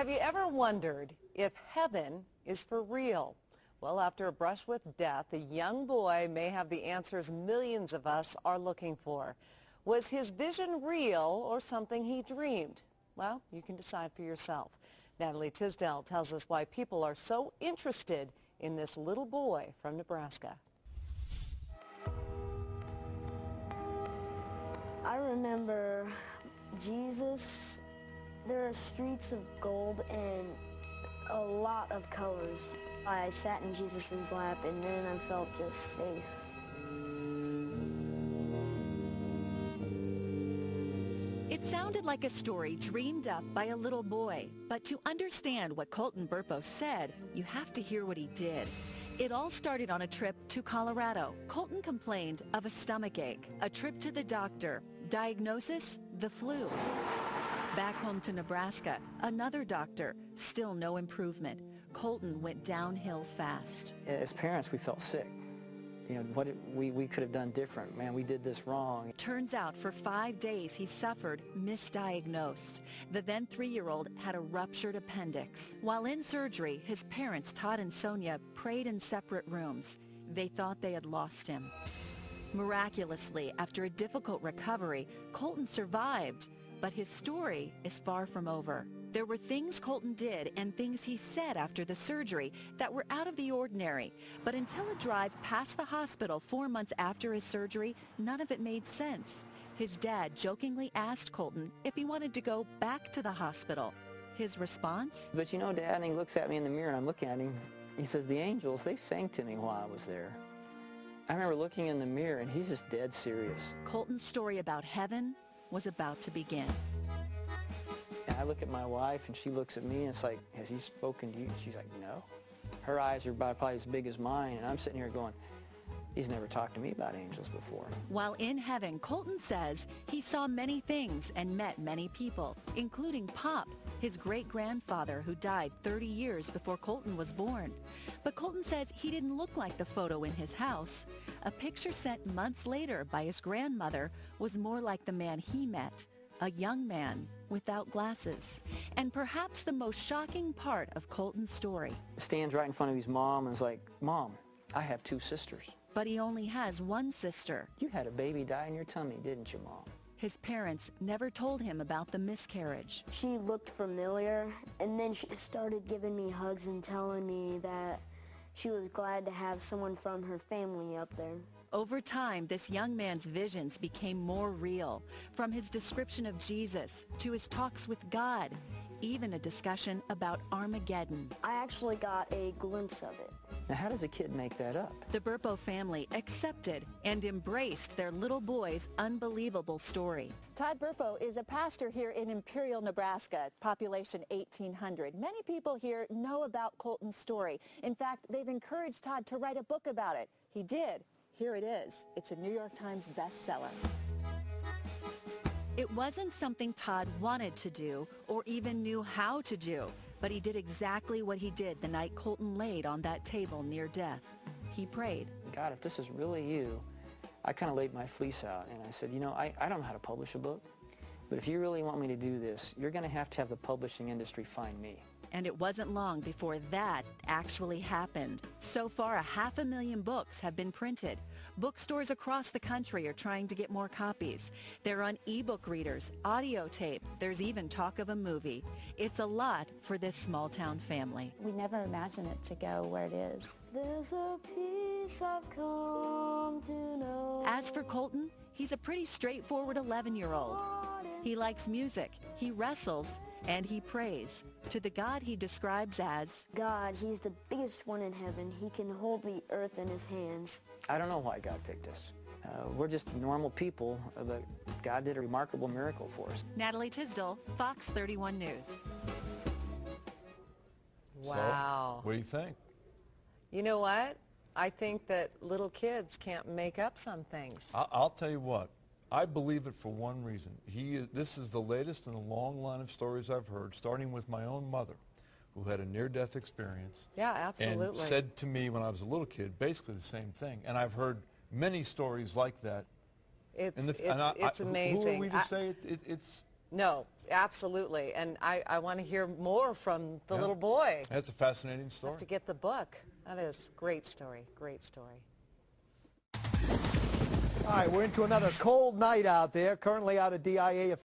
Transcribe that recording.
Have you ever wondered if heaven is for real? Well, after a brush with death, a young boy may have the answers millions of us are looking for. Was his vision real or something he dreamed? Well, you can decide for yourself. Natalie Tisdale tells us why people are so interested in this little boy from Nebraska. I remember Jesus. There are streets of gold and a lot of colors. I sat in Jesus' lap and then I felt just safe. It sounded like a story dreamed up by a little boy, but to understand what Colton Burpo said, you have to hear what he did. It all started on a trip to Colorado. Colton complained of a stomach ache, a trip to the doctor, diagnosis, the flu. Back home to Nebraska, another doctor, still no improvement. Colton went downhill fast. As parents, we felt sick. You know, we could have done different. Man, we did this wrong. Turns out for 5 days he suffered misdiagnosed. The then 3-year-old had a ruptured appendix. While in surgery, his parents, Todd and Sonia, prayed in separate rooms. They thought they had lost him. Miraculously, after a difficult recovery, Colton survived. But his story is far from over. There were things Colton did and things he said after the surgery that were out of the ordinary. But until a drive past the hospital 4 months after his surgery, none of it made sense. His dad jokingly asked Colton if he wanted to go back to the hospital. His response? But you know, Dad, and he looks at me in the mirror and I'm looking at him. He says, the angels, they sang to me while I was there. I remember looking in the mirror and he's just dead serious. Colton's story about heaven was about to begin. And I look at my wife and she looks at me and it's like, has he spoken to you? She's like, no. Her eyes are about probably as big as mine and I'm sitting here going, he's never talked to me about angels before. While in heaven, Colton says he saw many things and met many people, including Pop, his great-grandfather who died 30 years before Colton was born. But Colton says he didn't look like the photo in his house. A picture sent months later by his grandmother was more like the man he met, a young man without glasses. And perhaps the most shocking part of Colton's story. Stands right in front of his mom and is like, Mom, I have 2 sisters. But he only has one sister. You had a baby die in your tummy, didn't you, Mom? His parents never told him about the miscarriage. She looked familiar and then she started giving me hugs and telling me that she was glad to have someone from her family up there. Over time, this young man's visions became more real, from his description of Jesus to his talks with God, even a discussion about Armageddon. I actually got a glimpse of it. Now, how does a kid make that up? The Burpo family accepted and embraced their little boy's unbelievable story. Todd Burpo is a pastor here in Imperial, Nebraska, population 1,800. Many people here know about Colton's story. In fact, they've encouraged Todd to write a book about it. He did. Here it is. It's a New York Times bestseller. It wasn't something Todd wanted to do or even knew how to do, but he did exactly what he did the night Colton laid on that table near death. He prayed. God, if this is really you, I kind of laid my fleece out and I said, you know, I don't know how to publish a book, but if you really want me to do this, you're going to have the publishing industry find me. And it wasn't long before that actually happened. So far, 500,000 books have been printed. Bookstores across the country are trying to get more copies. They're on ebook readers, audio tape. There's even talk of a movie. It's a lot for this small-town family. We never imagined it to go where it is. There's a peace I've come to know. As for Colton, he's a pretty straightforward 11-year-old. He likes music, he wrestles, and he prays to the God he describes as God. He's the biggest one in heaven. He can hold the earth in his hands. I don't know why God picked us. We're just normal people, but God did a remarkable miracle for us. Natalie Tisdale, Fox 31 News. Wow. So, what do you think? You know what? I think that little kids can't make up some things. I'll tell you what. I believe it for one reason. This is the latest in a long line of stories I've heard, starting with my own mother, who had a near-death experience. Yeah, absolutely. And said to me when I was a little kid basically the same thing. And I've heard many stories like that. It's amazing. Who are we to say it's No, absolutely. And I want to hear more from the little boy. That's a fascinating story. Have to get the book. That is a great story. Great story. All right, we're into another cold night out there. Currently out of DIA.